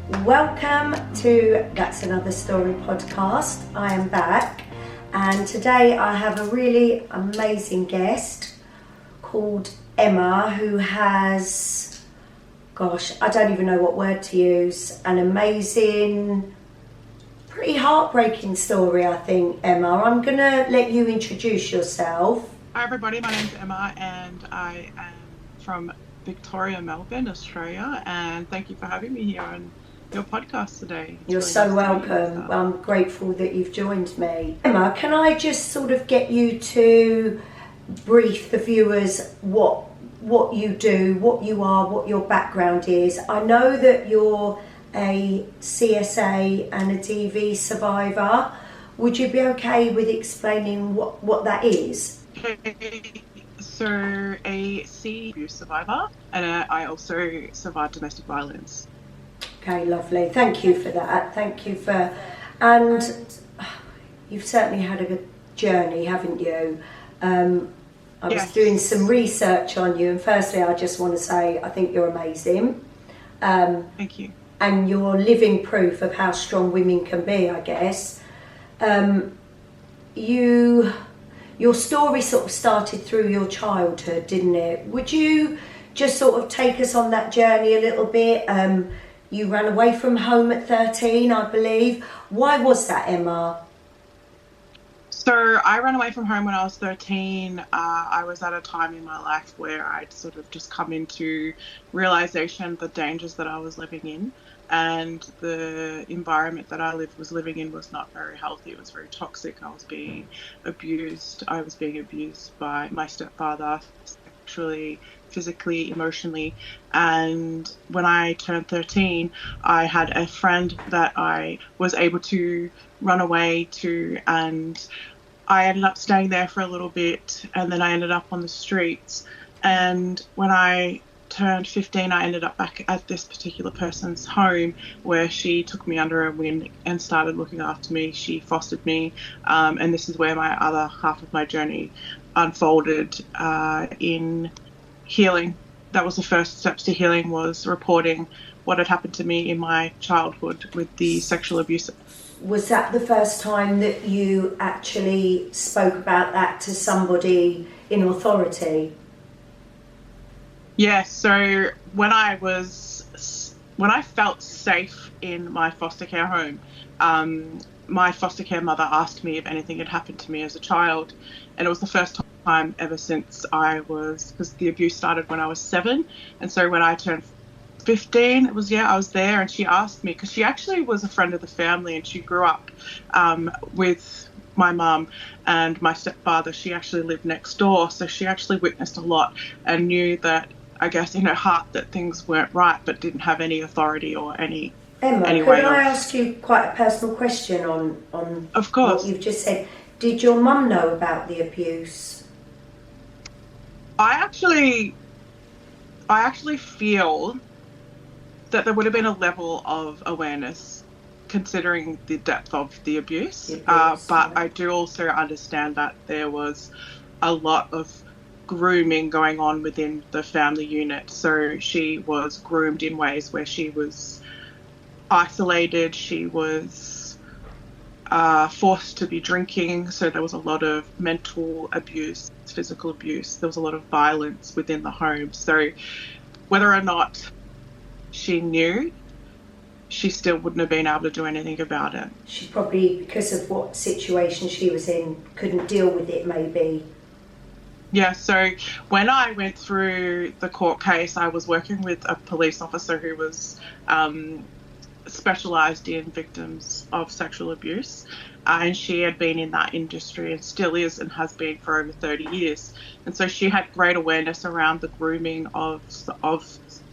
Welcome to That's Another Story podcast. I am back, and today I have a really amazing guest called Emma, who has, I don't even know what word to use, an amazing, pretty heartbreaking story, I think. Emma, I'm going to let you introduce yourself. Hi everybody, my name's Emma and I am from Victoria, Melbourne, Australia, and thank you for having me here on your podcast today. You're really so welcome. I'm grateful that you've joined me. Emma, can I just sort of get you to brief the viewers what you do, what you are, what your background is? I know that you're a CSA and a DV survivor. Would you be okay with explaining what that is? Okay. So a C abuse survivor, and I also survived domestic violence. Okay, lovely. Thank you for that. And you've certainly had a good journey, haven't you? I was doing some research on you, and firstly, I just want to say I think you're amazing. Thank you. And you're living proof of how strong women can be, I guess. Your story sort of started through your childhood, didn't it? Would you just sort of take us on that journey a little bit? You ran away from home at 13, I believe. Why was that, Emma? So I ran away from home when I was 13. I was at a time in my life where I'd sort of just come into realization the dangers that I was living in, and the environment that I was living in was not very healthy. It was very toxic. I was being abused. I was being abused by my stepfather, sexually, physically, emotionally. And when I turned 13, I had a friend that I was able to run away to, and I ended up staying there for a little bit, and then I ended up on the streets. And when I turned 15, I ended up back at this particular person's home, where she took me under her wing and started looking after me. She fostered me, and this is where my other half of my journey unfolded in healing. That was the first steps to healing, was reporting what had happened to me in my childhood with the sexual abuse. Was that the first time that you actually spoke about that to somebody in authority? Yeah, so when I felt safe in my foster care home, my foster care mother asked me if anything had happened to me as a child, and it was the first time ever since because the abuse started when I was 7, and so when I turned 15, I was there, and she asked me, because she actually was a friend of the family, and she grew up with my mum and my stepfather. She actually lived next door, so she actually witnessed a lot and knew that, I guess, in her heart, that things weren't right, but didn't have any authority or any Emma, any could way I ask you quite a personal question on Of course. what you've just said? Did your mum know about the abuse? I actually feel that there would have been a level of awareness considering the depth of the abuse. But I do also understand that there was a lot of grooming going on within the family unit. So she was groomed in ways where she was isolated, she was forced to be drinking, so there was a lot of mental abuse, physical abuse, there was a lot of violence within the home. So whether or not she knew, she still wouldn't have been able to do anything about it. She probably, because of what situation she was in, couldn't deal with it, maybe. Yeah, so when I went through the court case, I was working with a police officer who was specialised in victims of sexual abuse, and she had been in that industry and still is and has been for over 30 years. And so she had great awareness around the grooming of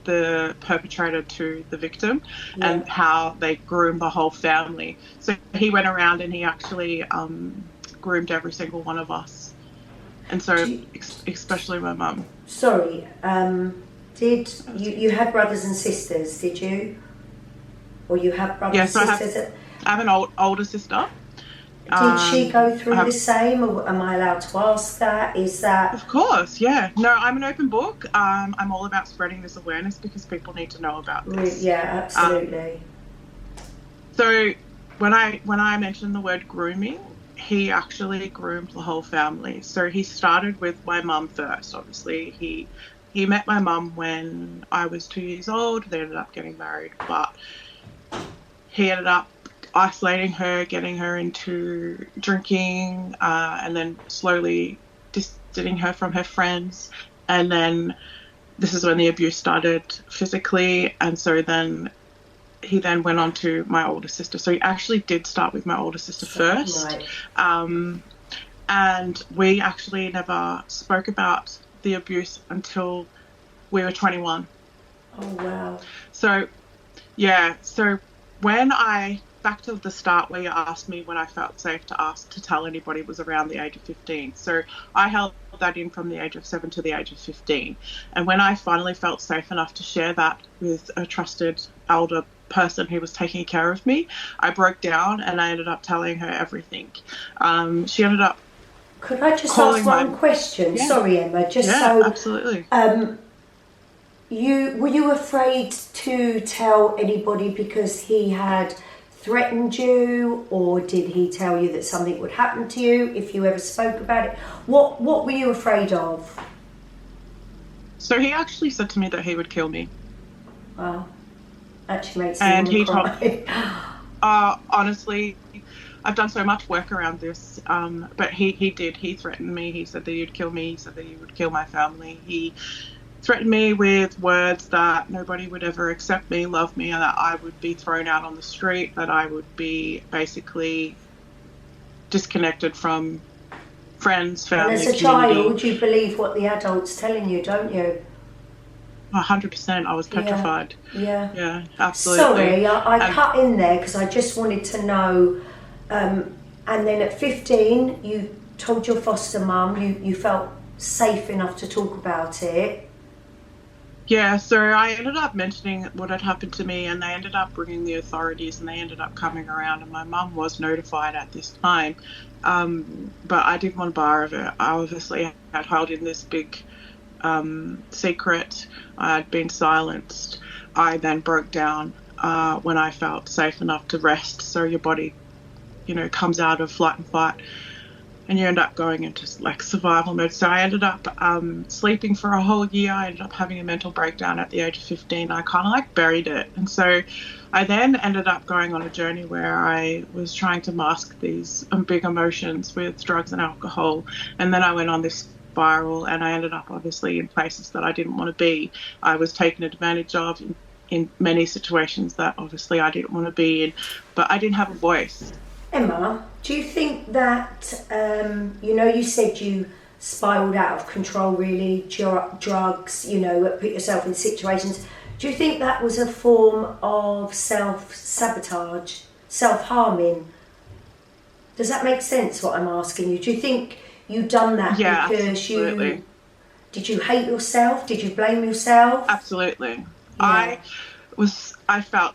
the perpetrator to the victim, and how they groomed the whole family. So he went around and he actually groomed every single one of us. And so, especially my mum. Sorry, did you had brothers and sisters, did you? Or you have brothers and sisters? I have an older sister. Did she go through the same, or am I allowed to ask that? Is that... Of course, yeah. No, I'm an open book. I'm all about spreading this awareness because people need to know about this. Yeah, absolutely. So when I mentioned the word grooming, he actually groomed the whole family. So he started with my mum first. Obviously, he met my mum when I was 2 years old. They ended up getting married, but he ended up isolating her, getting her into drinking, and then slowly distancing her from her friends. And then this is when the abuse started physically, and so then he then went on to my older sister. So he actually did start with my older sister first. Right. And we actually never spoke about the abuse until we were 21. Oh, wow. So, yeah. So back to the start where you asked me when I felt safe to tell anybody was around the age of 15. So I held that in from the age of 7 to the age of 15. And when I finally felt safe enough to share that with a trusted elder person who was taking care of me, I broke down and I ended up telling her everything. She ended up Could I just ask one question? Yeah. Sorry, Emma. Absolutely. Were you afraid to tell anybody because he had threatened you, or did he tell you that something would happen to you if you ever spoke about it? What were you afraid of? So he actually said to me that he would kill me. Wow. Actually makes me cry. Honestly, I've done so much work around this, but he did. He threatened me. He said that you'd kill me. He said that you would kill my family. He threatened me with words that nobody would ever accept me, love me, and that I would be thrown out on the street, that I would be basically disconnected from friends, family, and as a child, you believe what the adult's telling you, don't you? 100%. I was petrified. Yeah, absolutely. Sorry, I cut in there because I just wanted to know. And then at 15, you told your foster mum you felt safe enough to talk about it. Yeah, so I ended up mentioning what had happened to me, and they ended up bringing the authorities, and they ended up coming around, and my mum was notified at this time. But I didn't want a bar of it. I obviously had held in this big secret. I had been silenced. I then broke down when I felt safe enough to rest. So your body, comes out of flight and fight, and you end up going into like survival mode. So I ended up sleeping for a whole year. I ended up having a mental breakdown at the age of 15. I kind of like buried it. And so I then ended up going on a journey where I was trying to mask these big emotions with drugs and alcohol. And then I went on this spiral, and I ended up obviously in places that I didn't want to be. I was taken advantage of in many situations that obviously I didn't want to be in, but I didn't have a voice. Emma, do you think that, you said you spiraled out of control, really, drugs, put yourself in situations. Do you think that was a form of self-sabotage, self-harming? Does that make sense, what I'm asking you? Do you think you done that because absolutely. Did you hate yourself? Did you blame yourself? Absolutely. Yeah. I felt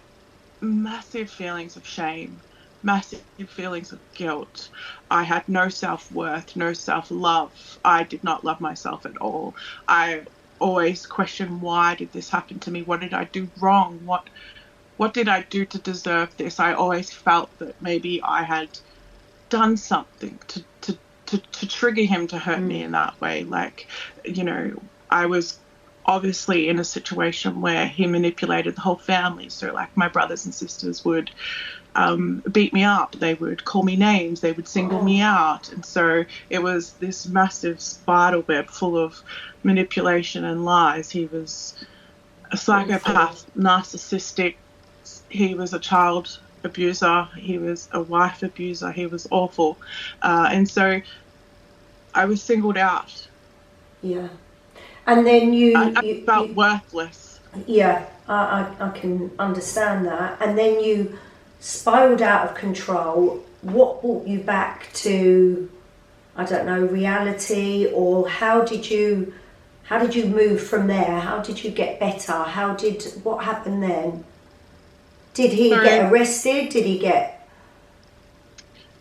massive feelings of shame, massive feelings of guilt. I had no self-worth, no self-love. I did not love myself at all. I always questioned, why did this happen to me? What did I do wrong? What did I do to deserve this? I always felt that maybe I had done something to trigger him to hurt me in that way. Like, I was obviously in a situation where he manipulated the whole family. So like my brothers and sisters would beat me up. They would call me names. They would single me out. And so it was this massive spider web full of manipulation and lies. He was a psychopath, narcissistic. He was a child abuser. He was a wife abuser. He was awful. And so I was singled out. Yeah. And then I felt worthless. Yeah, I can understand that. And then you spiraled out of control. What brought you back to, I don't know, reality? Or how did you move from there? How did you get better? What happened then? Did he get arrested? Did he get...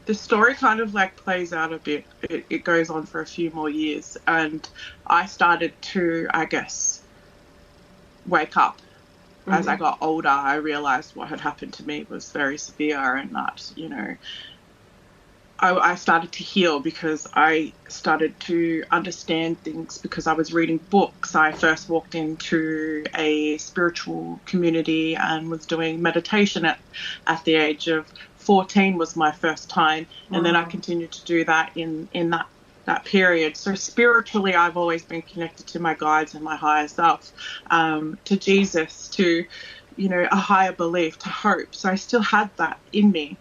The story kind of like plays out a bit. It goes on for a few more years, and I started to, I guess, wake up. as I got older, I realized what had happened to me was very severe, and that, I started to heal because I started to understand things because I was reading books. I first walked into a spiritual community and was doing meditation at the age of 14 was my first time. Wow. And then I continued to do that in that period. So spiritually, I've always been connected to my guides and my higher self, to Jesus, to, a higher belief, to hope. So I still had that in me.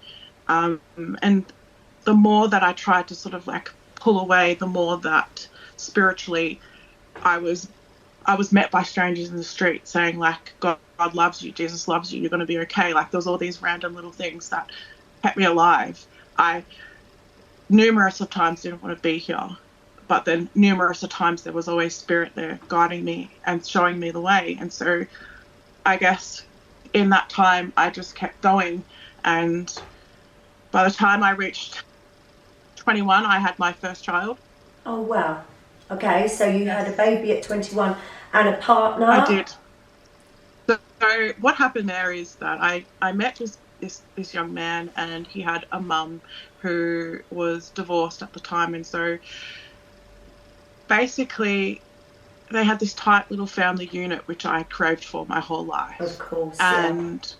And the more that I tried to sort of like pull away, the more that spiritually I was met by strangers in the street saying like, God loves you, Jesus loves you, you're going to be okay. Like there was all these random little things that kept me alive. I numerous of times didn't want to be here, but then numerous of times there was always spirit there guiding me and showing me the way. And so I guess in that time I just kept going, and by the time I reached 21, I had my first child. Oh wow. Okay, so you had a baby at 21 and a partner. I did. So what happened there is that I met this young man, and he had a mum who was divorced at the time, and so basically they had this tight little family unit which I craved for my whole life. Of course. And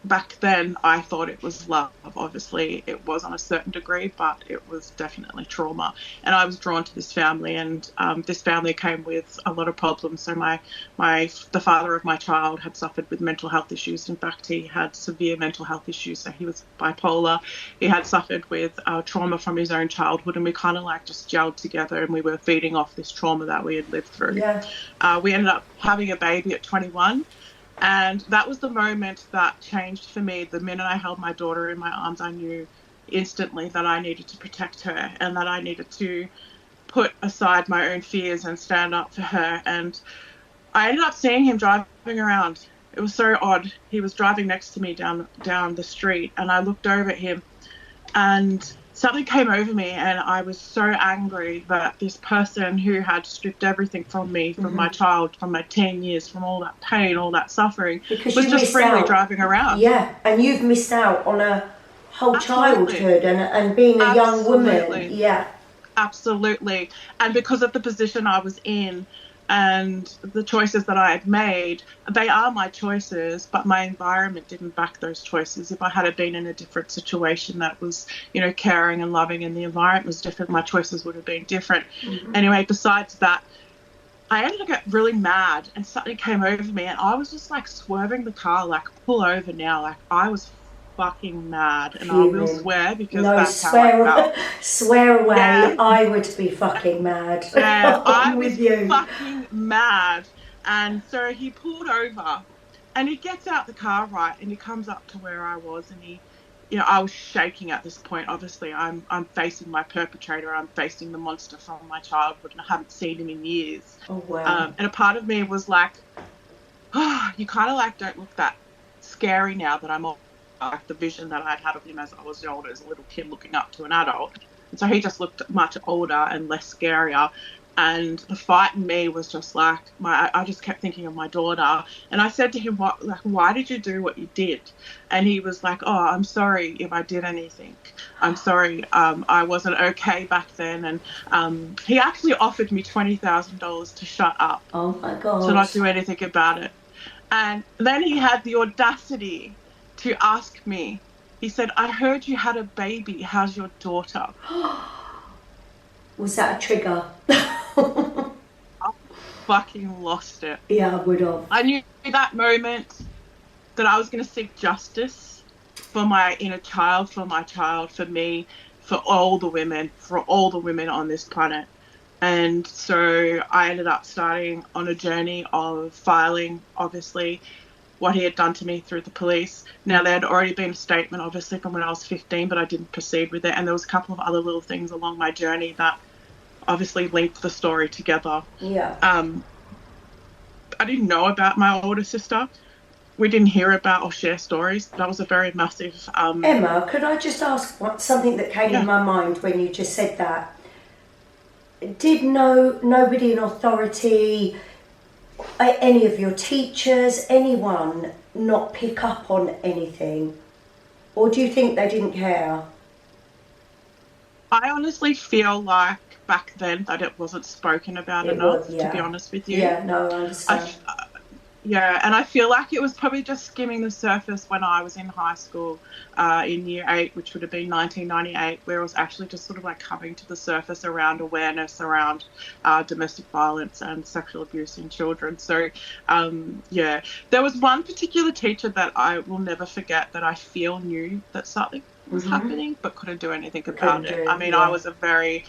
back then I thought it was love. Obviously it was on a certain degree, but it was definitely trauma. And I was drawn to this family, and this family came with a lot of problems. So the father of my child had suffered with mental health issues. In fact, he had severe mental health issues. So he was bipolar. He had suffered with trauma from his own childhood, and we kind of like just gelled together, and we were feeding off this trauma that we had lived through. Yeah. We ended up having a baby at 21. And that was the moment that changed for me. The minute I held my daughter in my arms, I knew instantly that I needed to protect her, and that I needed to put aside my own fears and stand up for her. And I ended up seeing him driving around. It was so odd. He was driving next to me down the street, and I looked over at him, and something came over me, and I was so angry that this person who had stripped everything from me, from my child, from my 10 years, from all that pain, all that suffering, because was just freely driving around. Yeah, and you've missed out on a whole childhood and being a young woman. Yeah. Absolutely. And because of the position I was in and the choices that I had made, they are my choices, but my environment didn't back those choices. If I had been in a different situation that was, caring and loving, and the environment was different, my choices would have been different. Anyway, besides that, I ended up getting really mad, and something came over me, and I was just like swerving the car, like, pull over now. Like, I was fucking mad, and I will swear, because that's how I felt. Swear away. Yeah. I would be fucking mad. Yeah, I was fucking mad. And so he pulled over, and he gets out the car, right, and he comes up to where I was, and he, I was shaking at this point. Obviously, I'm facing my perpetrator. I'm facing the monster from my childhood, and I haven't seen him in years. Oh wow. And a part of me was like, oh, you kind of like don't look that scary now that I'm all. Like the vision that I'd had of him as I was older, as a little kid looking up to an adult. And so he just looked much older and less scarier. And the fight in me was just like, I just kept thinking of my daughter. And I said to him, why did you do what you did? And he was like, oh, I'm sorry if I did anything. I'm sorry. I wasn't okay back then. And he actually offered me $20,000 to shut up. Oh my God. To not do anything about it. And then he had the audacity to ask me, he said, I heard you had a baby. How's your daughter? Was that a trigger? I fucking lost it. Yeah, I would have. I knew that moment that I was going to seek justice for my inner child, for my child, for me, for all the women on this planet. And so I ended up starting on a journey of filing, obviously, what he had done to me through the police. Now, there had already been a statement, obviously, from when I was 15, but I didn't proceed with it. And there was a couple of other little things along my journey that obviously linked the story together. Yeah. I didn't know about my older sister. We didn't hear about or share stories. That was a very massive... Emma, could I just ask something that came in my mind when you just said that? Did nobody in authority any of your teachers, anyone, not pick up on anything? Or do you think they didn't care? I honestly feel like back then that it wasn't spoken about It enough, was, to be yeah. honest with you. Yeah, no, I I, understand. Yeah, and I feel like it was probably just skimming the surface when I was in high school, in year 8, which would have been 1998, where it was actually just sort of like coming to the surface around awareness around domestic violence and sexual abuse in children. So, yeah, there was one particular teacher that I will never forget that I feel knew that something was happening but couldn't do anything about it. I mean, I was a very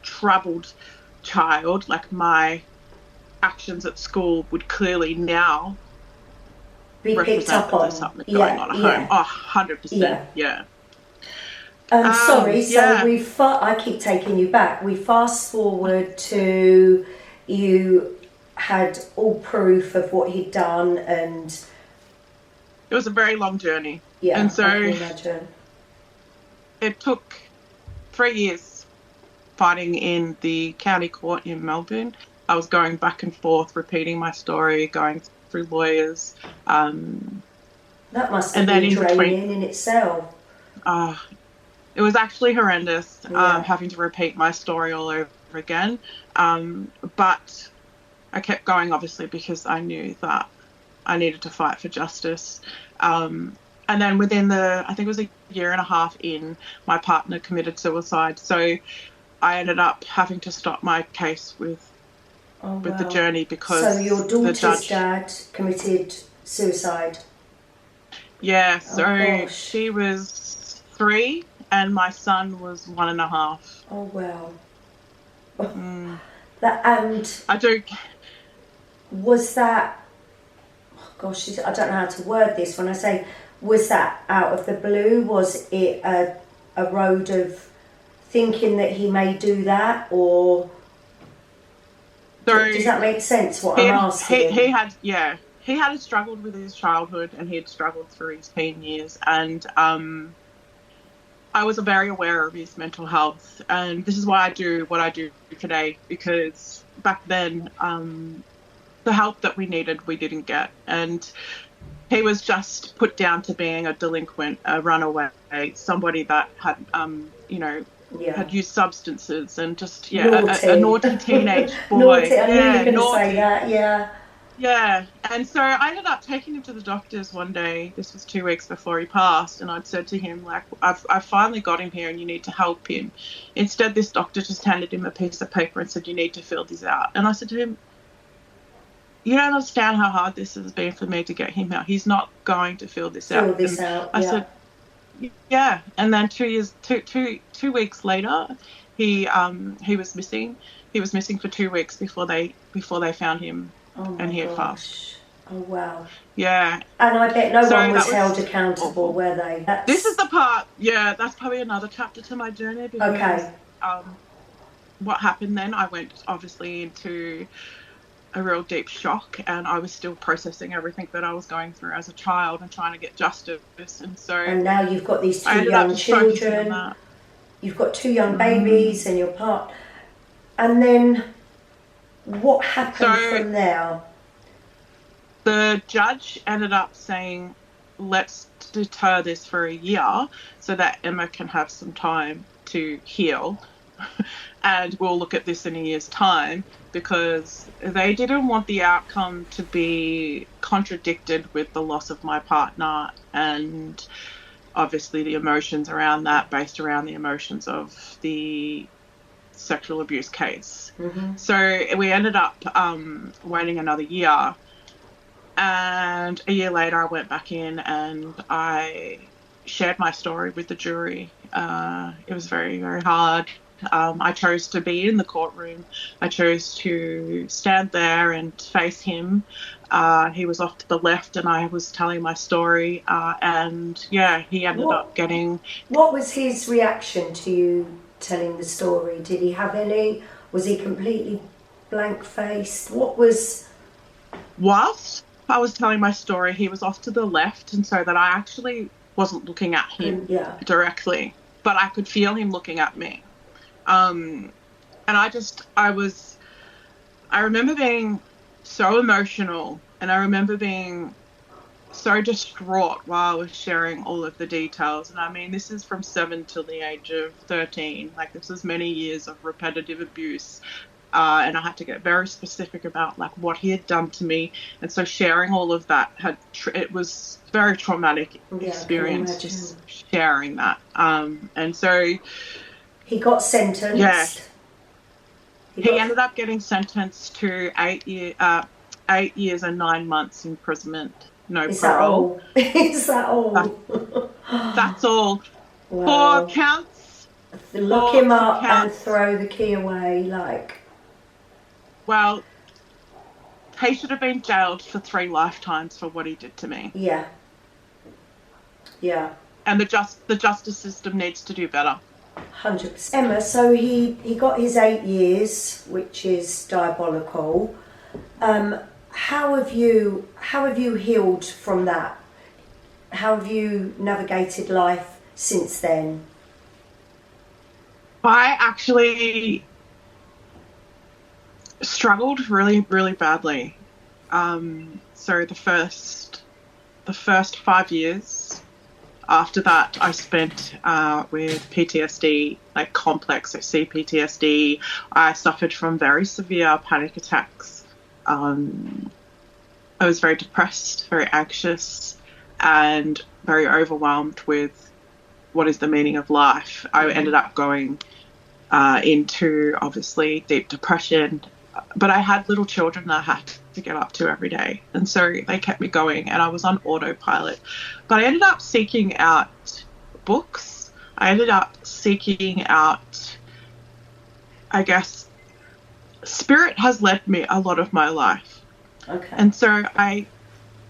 troubled child. Like, my actions at school would clearly now Be picked represent up that there's on. something going Yeah, on at home. yeah, Oh, 100%. yeah. Yeah. Sorry, so Yeah. I keep taking you back. We fast forward to you had all proof of what he'd done, and It was a very long journey. yeah, And so I can imagine. it took 3 years fighting in the county court in Melbourne. I was going back and forth, repeating my story, going through lawyers. That must have And then been in draining between, in itself. it was actually horrendous, Yeah. having to repeat my story all over again. But I kept going, obviously, because I knew that I needed to fight for justice. And then within I think it was a year and a half in, my partner committed suicide. So I ended up having to stop my case with the journey because So your the daughter's judge. dad committed suicide. Yeah, so gosh. she was 3 and my son was 1.5. Oh wow. That and I do. was that? Oh gosh, I don't know how to word this. When I say, was that out of the blue? Was it a road of thinking that he may do that, or So does that make sense? What I'm asking. He had struggled with his childhood and he had struggled through his teen years, and I was very aware of his mental health, and this is why I do what I do today, because back then the help that we needed we didn't get, and he was just put down to being a delinquent, a runaway, somebody that had had used substances, and just a naughty teenage boy. Naughty. I knew you were going to say that. Yeah. Yeah, and so I ended up taking him to the doctors one day. This was 2 weeks before he passed, and I'd said to him, like, I've finally got him here and you need to help him. Instead, this doctor just handed him a piece of paper and said, you need to fill this out. And I said to him, you don't understand how hard this has been for me to get him out. He's not going to fill this out. I said, yeah. And then 2 weeks later, he was missing. He was missing for 2 weeks before they found him. Oh my and he had gosh. passed. Oh wow. Yeah. And I bet no one was held accountable, awful. were they? This is the part. Yeah, that's probably another chapter to my journey. Because, what happened then? I went obviously into a real deep shock, and I was still processing everything that I was going through as a child and trying to get justice. And now you've got these 2 young children. You've got 2 young babies, and your part. And then, what happened from there? The judge ended up saying, let's deter this for a year so that Emma can have some time to heal. And we'll look at this in a year's time, because they didn't want the outcome to be contradicted with the loss of my partner and obviously the emotions around that, based around the emotions of the sexual abuse case. So we ended up waiting another year, and a year later I went back in and I shared my story with the jury. It was very, very hard. I chose to be in the courtroom. I chose to stand there and face him. He was off to the left and I was telling my story, and he ended up getting... What was his reaction to you telling the story? Did he have any? Was he completely blank-faced? What was... Whilst I was telling my story, he was off to the left, and so that I actually wasn't looking at him directly, but I could feel him looking at me. And I remember being so emotional. And I remember being so distraught while I was sharing all of the details. And I mean, this is from 7 till the age of 13. Like, this was many years of repetitive abuse. And I had to get very specific about like what he had done to me. And so sharing all of that it was very traumatic experience, just sharing that. And so he got sentenced. Yeah. He ended up getting sentenced to 8 years and 9 months imprisonment. No parole. Is that all? That's all. Wow. 4 counts. Lock him up and throw the key away, like. Well, he should have been jailed for 3 lifetimes for what he did to me. Yeah. Yeah. And the justice system needs to do better. 100%. Emma, so he got his 8 years, which is diabolical. How have you healed from that? How have you navigated life since then? I actually struggled really, really badly. So the first 5 years after that, I spent with PTSD, like complex, so CPTSD. I suffered from very severe panic attacks. I was very depressed, very anxious, and very overwhelmed with what is the meaning of life. I ended up going into, obviously, deep depression, but I had little children that I had to get up to every day, and so they kept me going, and I was on autopilot. But I ended up seeking out books. I ended up seeking out, I guess, spirit has led me a lot of my life. Okay. And so I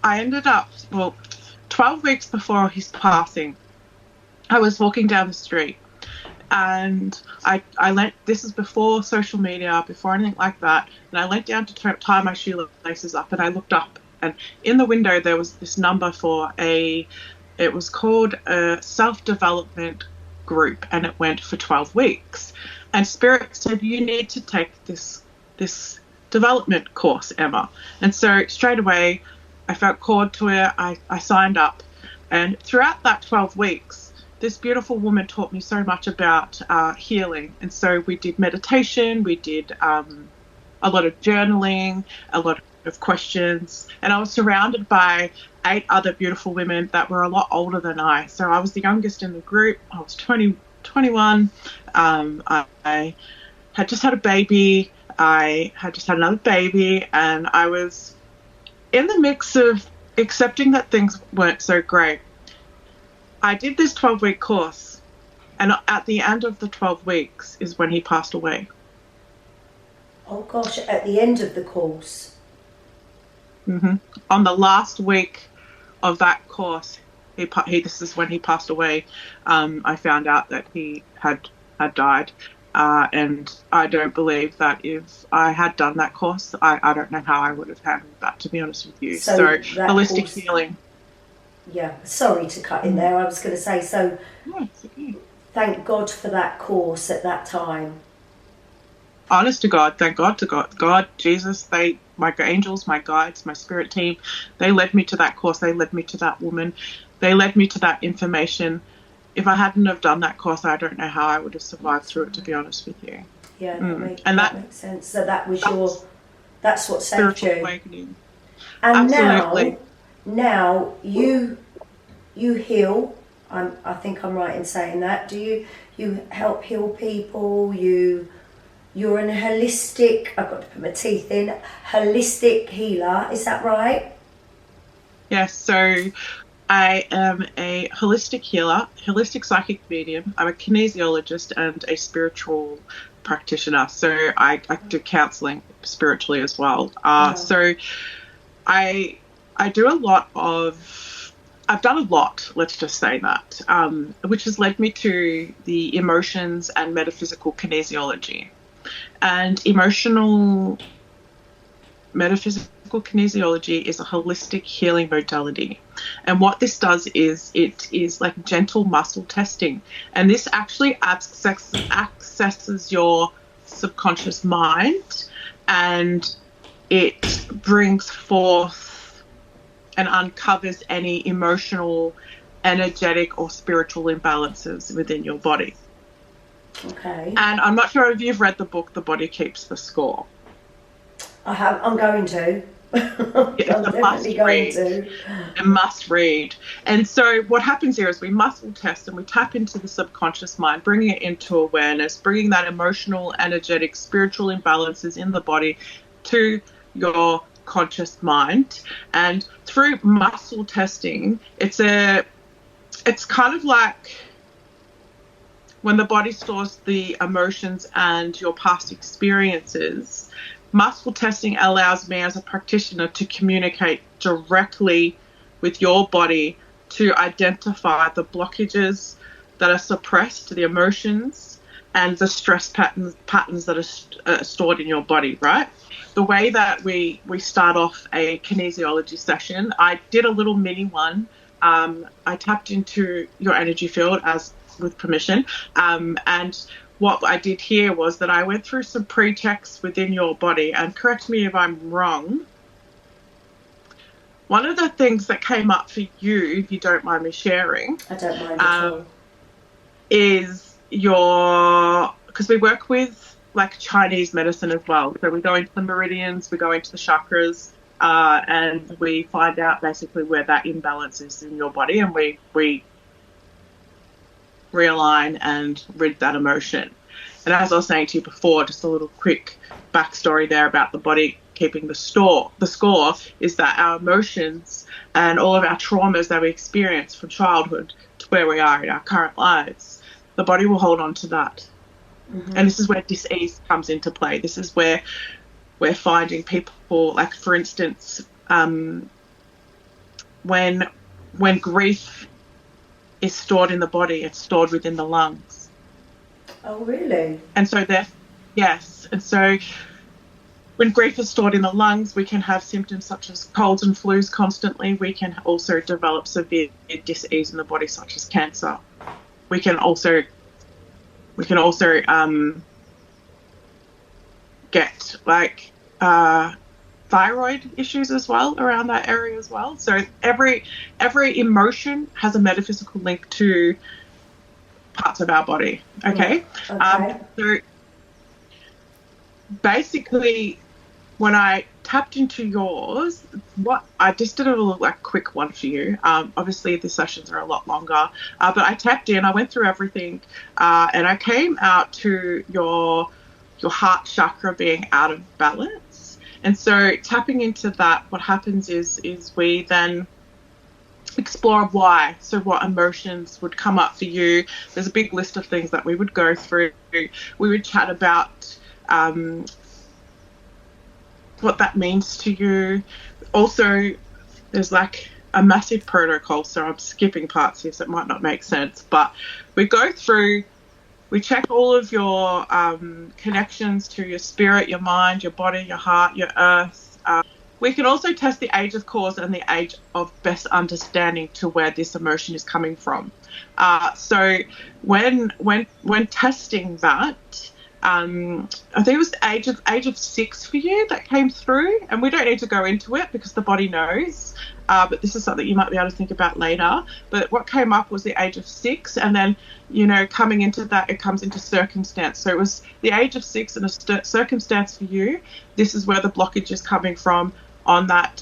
ended up, 12 weeks before his passing, I was walking down the street, and this is before social media, before anything like that, and I leant down to tie my shoelaces up, and I looked up, and in the window there was this number for it was called a self-development group, and it went for 12 weeks. And Spirit said, you need to take this development course, Emma. And so straight away, I felt called to it. I signed up. And throughout that 12 weeks, this beautiful woman taught me so much about healing. And so we did meditation, we did a lot of journaling, a lot of questions. And I was surrounded by 8 other beautiful women that were a lot older than I. So I was the youngest in the group. I was 21. I had just had a baby. I had just had another baby, and I was in the mix of accepting that things weren't so great. I did this 12-week course, and at the end of the 12 weeks is when he passed away. Oh gosh, at the end of the course? Mm-hmm. On the last week of that course, this is when he passed away. I found out that he had died. And I don't believe that if I had done that course, I don't know how I would have handled that, to be honest with you. So holistic healing. Yeah, sorry to cut in there. I was going to say, so it's okay. Thank God for that course at that time. Honest to God, thank God to God, Jesus, my angels, my guides, my spirit team, they led me to that course. They led me to that woman. They led me to that information. If I hadn't have done that course, I don't know how I would have survived through it, to be honest with you. Yeah, that makes sense. So that's what saved you. Awakening. And Absolutely. now you heal. I think I'm right in saying that. Do you help heal people? You're an holistic, I've got to put my teeth in, holistic healer, is that right? Yes, so I am a holistic healer, holistic psychic medium. I'm a kinesiologist and a spiritual practitioner. So I do counselling spiritually as well. So I do I've done a lot, let's just say that, which has led me to the emotions and metaphysical kinesiology. And metaphysical kinesiology is a holistic healing modality. And what this does is it is like gentle muscle testing. And this actually accesses your subconscious mind and it brings forth and uncovers any emotional, energetic, or spiritual imbalances within your body. Okay. And I'm not sure if you've read the book The Body Keeps the Score. I have. I'm going to. It's I'm a definitely going to. A must read. And so what happens here is we muscle test and we tap into the subconscious mind, bringing it into awareness, bringing that emotional, energetic, spiritual imbalances in the body to your conscious mind. And through muscle testing, it's kind of like when the body stores the emotions and your past experiences. Muscle testing allows me as a practitioner to communicate directly with your body to identify the blockages that are suppressed, the emotions, and the stress patterns that are stored in your body, right? The way that we start off a kinesiology session, I did a little mini one. I tapped into your energy field as with permission, and what I did here was that I went through some pre-checks within your body, and correct me if I'm wrong. One of the things that came up for you, if you don't mind me sharing, I don't mind at all, is because we work with like Chinese medicine as well. So we go into the meridians, we go into the chakras, and we find out basically where that imbalance is in your body, and we realign and rid that emotion. And as I was saying to you before, just a little quick backstory there about the body keeping the score is that our emotions and all of our traumas that we experience from childhood to where we are in our current lives, the body will hold on to that. Mm-hmm. And this is where dis-ease comes into play. This is where we're finding people, like for instance, when grief is stored in the body, it's stored within the lungs. Oh, really? And so yes. And so when grief is stored in the lungs, we can have symptoms such as colds and flus constantly. We can also develop severe dis-ease in the body, such as cancer. We can also get like thyroid issues as well around that area as well. So every emotion has a metaphysical link to parts of our body. Okay. So basically, when I tapped into yours, what I just did a little like quick one for you. Obviously, the sessions are a lot longer, but I tapped in. I went through everything, and I came out to your heart chakra being out of balance. And so tapping into that, what happens is we then explore why. So what emotions would come up for you. There's a big list of things that we would go through. We would chat about what that means to you. Also, there's like a massive protocol, so I'm skipping parts here, so it might not make sense. But we go through, we check all of your connections to your spirit, your mind, your body, your heart, your earth. We can also test the age of cause and the age of best understanding to where this emotion is coming from. So when testing that, I think it was the age of 6 for you that came through, and we don't need to go into it because the body knows. But this is something you might be able to think about later. But what came up was the age of 6, and then, coming into that, it comes into circumstance. So it was the age of 6 and a circumstance for you. This is where the blockage is coming from on that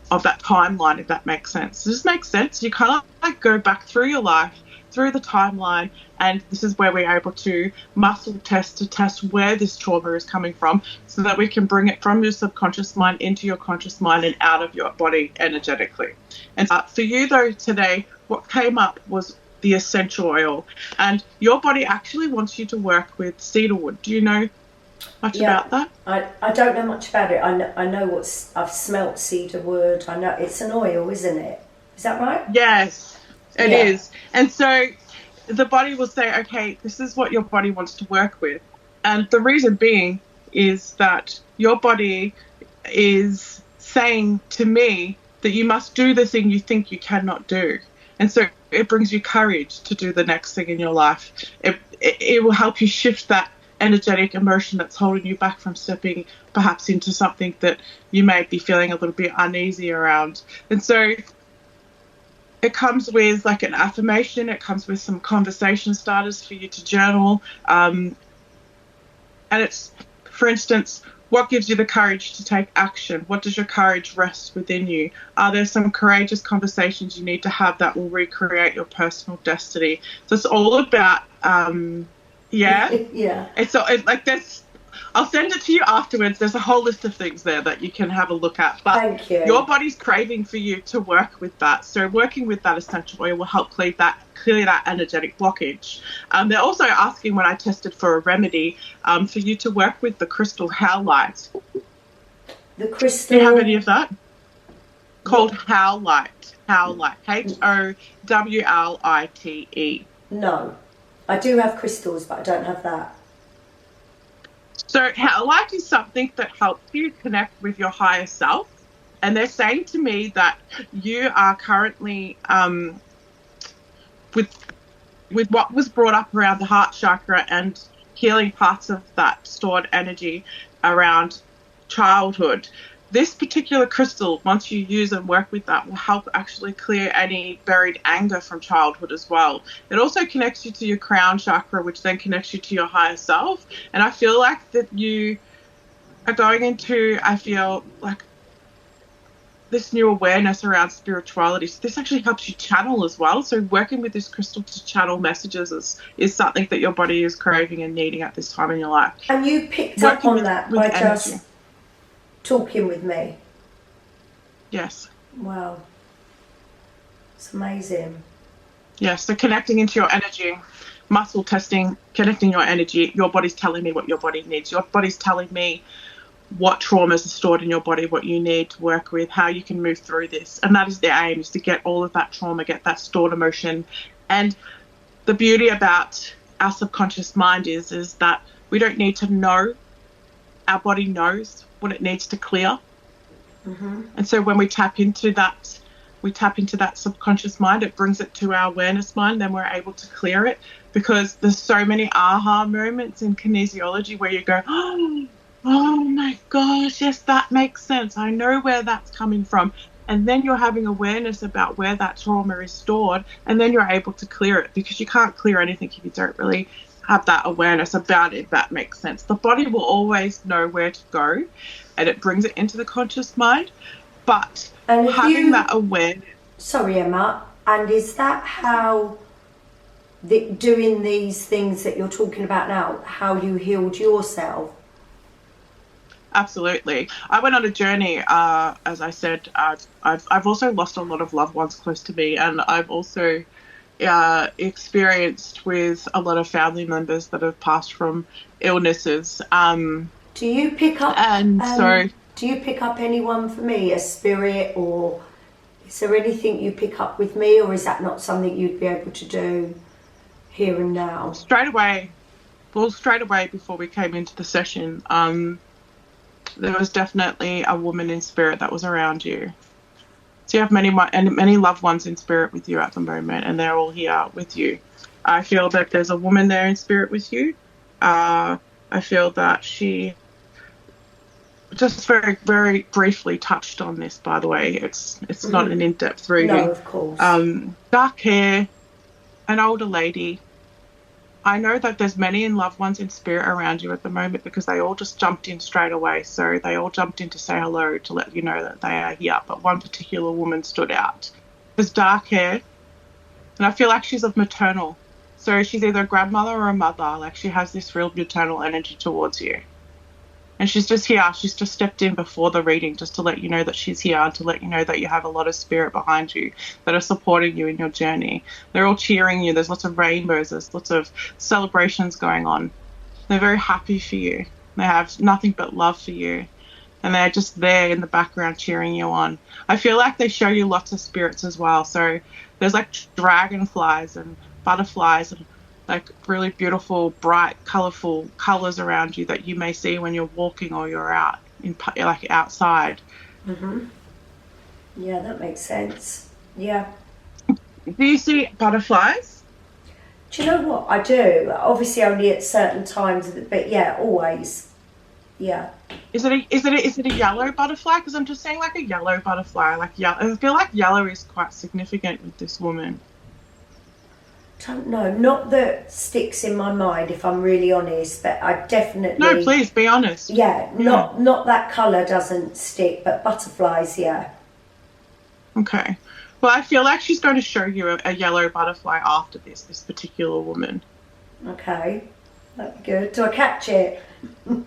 of that timeline, if that makes sense. Does this make sense? You kind of like go back through your life, through the timeline, and this is where we're able to muscle test to test where this trauma is coming from so that we can bring it from your subconscious mind into your conscious mind and out of your body energetically. And for you though today, what came up was the essential oil, and your body actually wants you to work with cedarwood. Do you know much about that? I don't know much about it. I know I've smelt cedarwood. I know it's an oil, isn't it? Is that right? Yes, it is. And so the body will say, okay, this is what your body wants to work with. And the reason being is that your body is saying to me that you must do the thing you think you cannot do. And so it brings you courage to do the next thing in your life. It will help you shift that energetic emotion that's holding you back from stepping perhaps into something that you may be feeling a little bit uneasy around. And so it comes with like an affirmation, it comes with some conversation starters for you to journal. And it's, for instance, what gives you the courage to take action? What does your courage rest within you? Are there some courageous conversations you need to have that will recreate your personal destiny? So it's all about, Yeah. Like there's, I'll send it to you afterwards. There's a whole list of things there that you can have a look at. But Thank you. Your body's craving for you to work with that. So working with that essential oil will help clear that energetic blockage. They're also asking when I tested for a remedy for you to work with the crystal howlite. The crystal. Do you have any of that? Called howlite. Howlite. HOWLITE. No. I do have crystals, but I don't have that. So howlite is something that helps you connect with your higher self. And they're saying to me that you are currently, with what was brought up around the heart chakra and healing parts of that stored energy around childhood. This particular crystal, once you use and work with that, will help actually clear any buried anger from childhood as well. It also connects you to your crown chakra, which then connects you to your higher self. And I feel like that you are going into, I feel like, this new awareness around spirituality. So this actually helps you channel as well. So working with this crystal to channel messages is something that your body is craving and needing at this time in your life. And you picked up on that by just talking with me? Yes. Wow. It's amazing. Yeah, so connecting into your energy, muscle testing, connecting your energy. Your body's telling me what your body needs. Your body's telling me what traumas are stored in your body, what you need to work with, how you can move through this. And that is the aim, is to get all of that trauma, get that stored emotion. And the beauty about our subconscious mind is that we don't need to know. Our body knows what it needs to clear. Mm-hmm. And so when we tap into that subconscious mind, it brings it to our awareness mind, then we're able to clear it, because there's so many aha moments in kinesiology where you go, oh my gosh, yes, that makes sense. I know where that's coming from. And then you're having awareness about where that trauma is stored, and then you're able to clear it, because you can't clear anything if you don't really have that awareness about it, if that makes sense. The body will always know where to go, and it brings it into the conscious mind. But having that awareness... Sorry, Emma. And is that how doing these things that you're talking about now, how you healed yourself? Absolutely. I went on a journey, as I said. I've also lost a lot of loved ones close to me, and I've also experienced with a lot of family members that have passed from illnesses. Do you pick up? So, do you pick up anyone for me, a spirit, or is there anything you pick up with me, or is that not something you'd be able to do here and now? Straight away before we came into the session, there was definitely a woman in spirit that was around you. So you have many loved ones in spirit with you at the moment, and they're all here with you. I feel that there's a woman there in spirit with you. I feel that she just very, very briefly touched on this, by the way. It's not an in-depth reading. No, of course. Dark hair, an older lady. I know that there's many loved ones in spirit around you at the moment, because they all just jumped in straight away. So they all jumped in to say hello, to let you know that they are here. But one particular woman stood out. There's dark hair, and I feel like she's of maternal. So she's either a grandmother or a mother. Like, she has this real maternal energy towards you. And she's just here. She's just stepped in before the reading, just to let you know that she's here, and to let you know that you have a lot of spirit behind you that are supporting you in your journey. They're all cheering you. There's lots of rainbows. There's lots of celebrations going on. They're very happy for you. They have nothing but love for you. And they're just there in the background cheering you on. I feel like they show you lots of spirits as well. So there's like dragonflies and butterflies and like really beautiful, bright, colourful colours around you that you may see when you're walking or you're out, like outside. Mm-hmm. Yeah, that makes sense. Yeah. Do you see butterflies? Do you know what? I do. Obviously only at certain times, but yeah, always. Yeah. Is it a yellow butterfly? Because I'm just saying like a yellow butterfly. Like I feel like yellow is quite significant with this woman. Don't know. Not that sticks in my mind, if I'm really honest, but I definitely. No, please be honest. Yeah, not that colour doesn't stick, but butterflies, yeah. Okay. Well, I feel like she's going to show you a yellow butterfly after this particular woman. Okay, that'd be good. Do I catch it? Do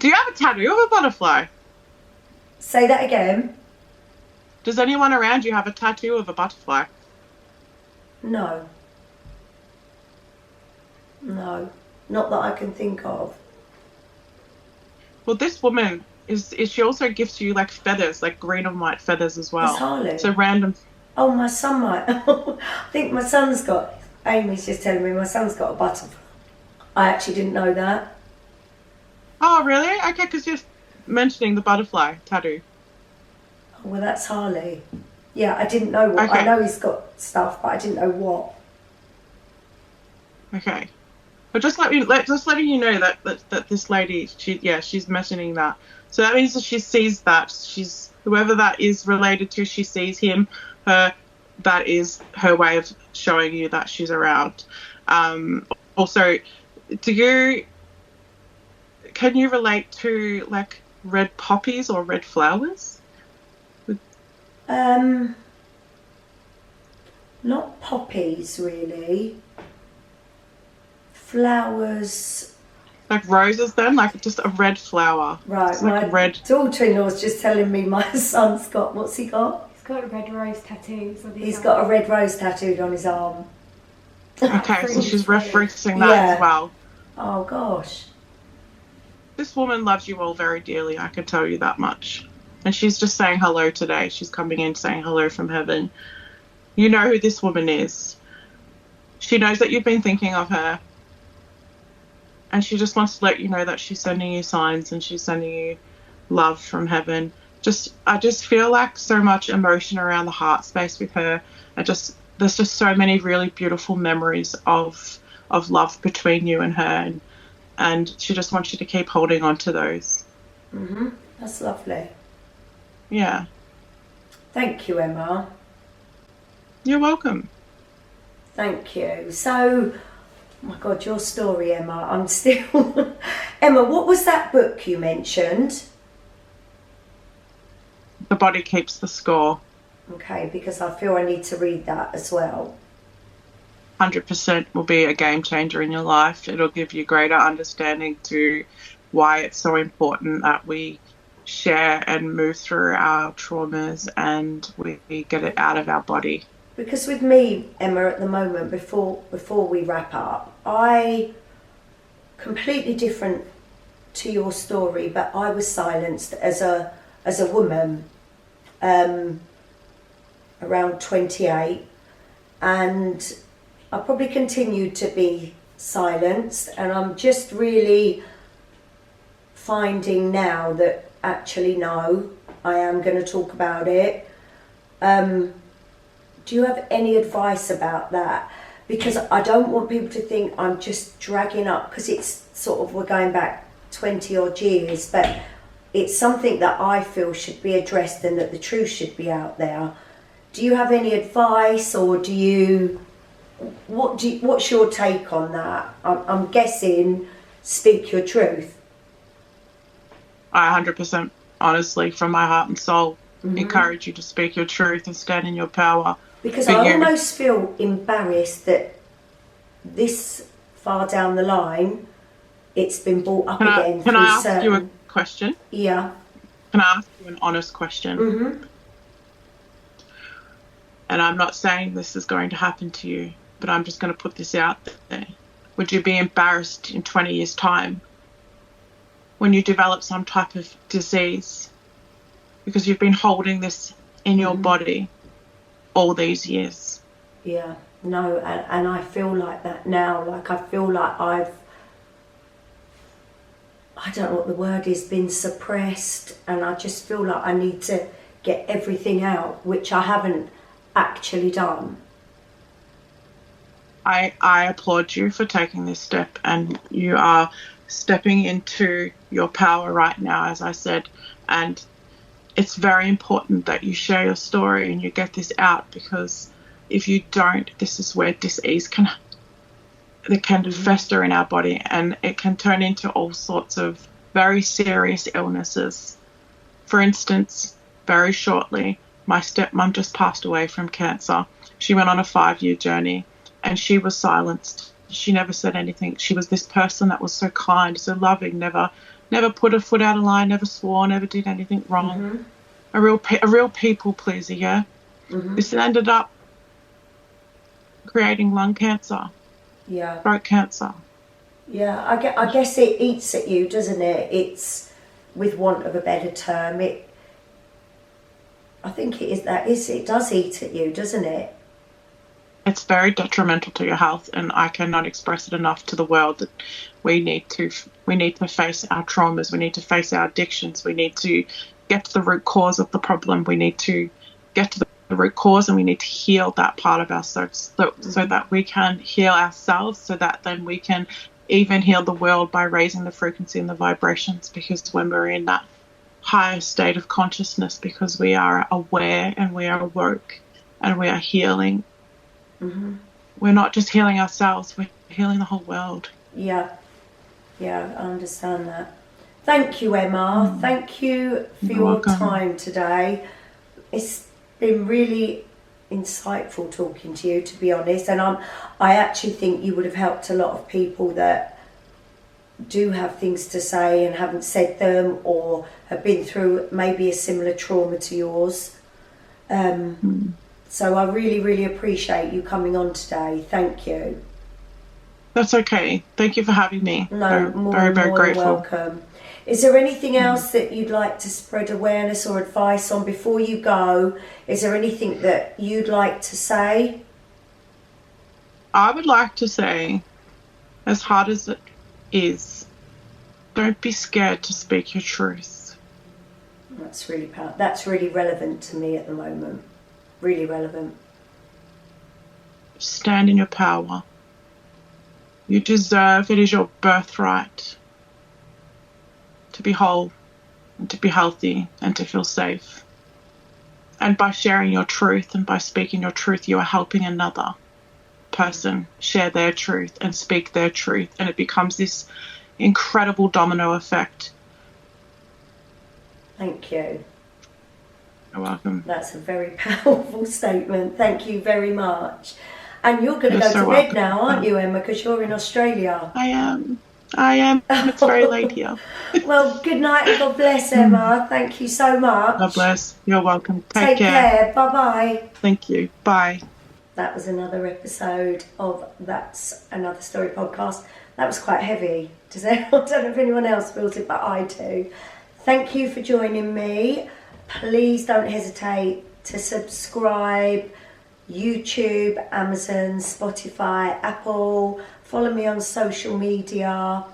you have a tattoo of a butterfly? Say that again. Does anyone around you have a tattoo of a butterfly? No. No, not that I can think of. Well, this woman is she also gives you like feathers, like green and white feathers as well. It's Harley. So random. Oh, my son might. I think my son's got. Amy's just telling me my son's got a butterfly. I actually didn't know that. Oh, really? Okay, because you're mentioning the butterfly tattoo. Oh, well, that's Harley. Yeah, I didn't know what. Okay. I know he's got stuff, but I didn't know what. Okay. But just letting you know that this lady, she's mentioning that. So that means that she sees that. She's whoever that is related to, she sees him, her. That is her way of showing you that she's around. Also, can you relate to like red poppies or red flowers? Not poppies really. Flowers. Like roses then? Like just a red flower. Right, it's like my red. daughter-in-law's just telling me my son's got, what's he got? He's got a red rose tattoo. He's got a red rose tattooed on his arm. Okay, so she's referencing that as well. Oh gosh. This woman loves you all very dearly, I can tell you that much. And she's just saying hello today. She's coming in saying hello from heaven. You know who this woman is. She knows that you've been thinking of her. And she just wants to let you know that she's sending you signs and she's sending you love from heaven. I just feel like so much emotion around the heart space with her. There's just so many really beautiful memories of love between you and her, and she just wants you to keep holding on to those. That's lovely. Yeah. Thank you, Emma. You're welcome. Thank you. So, oh my God, your story, Emma. I'm still. Emma, what was that book you mentioned? The Body Keeps the Score. Okay, because I feel I need to read that as well. 100% will be a game changer in your life. It'll give you greater understanding to why it's so important that we share and move through our traumas and we get it out of our body. Because with me, Emma, at the moment, before we wrap up, I completely different to your story, but I was silenced as a woman around 28, and I probably continued to be silenced, and I'm just really finding now that actually no, I am going to talk about it. Do you have any advice about that? Because I don't want people to think I'm just dragging up, because it's sort of, we're going back 20 odd years, but it's something that I feel should be addressed and that the truth should be out there. Do you have any advice, or what's your take on that? I'm guessing speak your truth. I 100%, honestly, from my heart and soul, encourage you to speak your truth and stand in your power. Because I almost feel embarrassed that this far down the line, it's been brought up again. Can I ask you a question? Yeah. Can I ask you an honest question? And I'm not saying this is going to happen to you, but I'm just going to put this out there. Would you be embarrassed in 20 years' time when you develop some type of disease because you've been holding this in your body all these years? Yeah, no, and I feel like that now. Like, I feel like I don't know what the word is, been suppressed, and I just feel like I need to get everything out, which I haven't actually done. I applaud you for taking this step, and you are stepping into your power right now, as I said. And it's very important that you share your story and you get this out, because if you don't, this is where disease can fester in our body, and it can turn into all sorts of very serious illnesses. For instance, very shortly, my stepmom just passed away from cancer. She went on a 5-year journey and she was silenced. She never said anything. She was this person that was so kind, so loving, never put a foot out of line, never swore, never did anything wrong. A real people pleaser, yeah? This ended up creating lung cancer. Yeah. Throat cancer. Yeah, I guess it eats at you, doesn't it? It's, with want of a better term, I think it does eat at you, doesn't it? It's very detrimental to your health, and I cannot express it enough to the world that we need to face our traumas, we need to face our addictions, we need to get to the root cause of the problem, we need to get to the root cause, and we need to heal that part of ourselves so that we can heal ourselves, so that then we can even heal the world by raising the frequency and the vibrations. Because when we're in that higher state of consciousness, because we are aware and we are awoke and we are healing, we're not just healing ourselves, we're healing the whole world. Yeah, I understand that. Thank you, Emma. Thank you for your welcome. time today. It's been really insightful talking to you, to be honest, and I actually think you would have helped a lot of people that do have things to say and haven't said them, or have been through maybe a similar trauma to yours. So I really, really appreciate you coming on today. Thank you. That's okay. Thank you for having me. No, very, very more grateful. welcome. Is there anything else that you'd like to spread awareness or advice on before you go? Is there anything that you'd like to say? I would like to say, as hard as it is, don't be scared to speak your truth. That's really that's really relevant to me at the moment. Really relevant. Stand in your power. You deserve, it is your birthright to be whole and to be healthy and to feel safe. And by sharing your truth and by speaking your truth, you are helping another person share their truth and speak their truth, and it becomes this incredible domino effect. Thank you. You're welcome. That's a very powerful statement. Thank you very much. And you're going to go so to bed welcome. now, aren't you, Emma? Because you're in Australia. I am. It's very late here. Well, good night and God bless, Emma. Thank you so much. God bless. You're welcome. Take care. Bye-bye. Thank you. Bye. That was another episode of That's Another Story podcast. That was quite heavy. I don't know if anyone else feels it, but I do. Thank you for joining me. Please don't hesitate to subscribe. YouTube, Amazon, Spotify, Apple. Follow me on social media.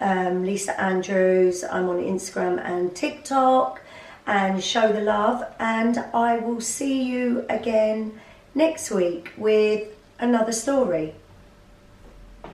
Lisa Andrews. I'm on Instagram and TikTok. And show the love. And I will see you again next week with another story.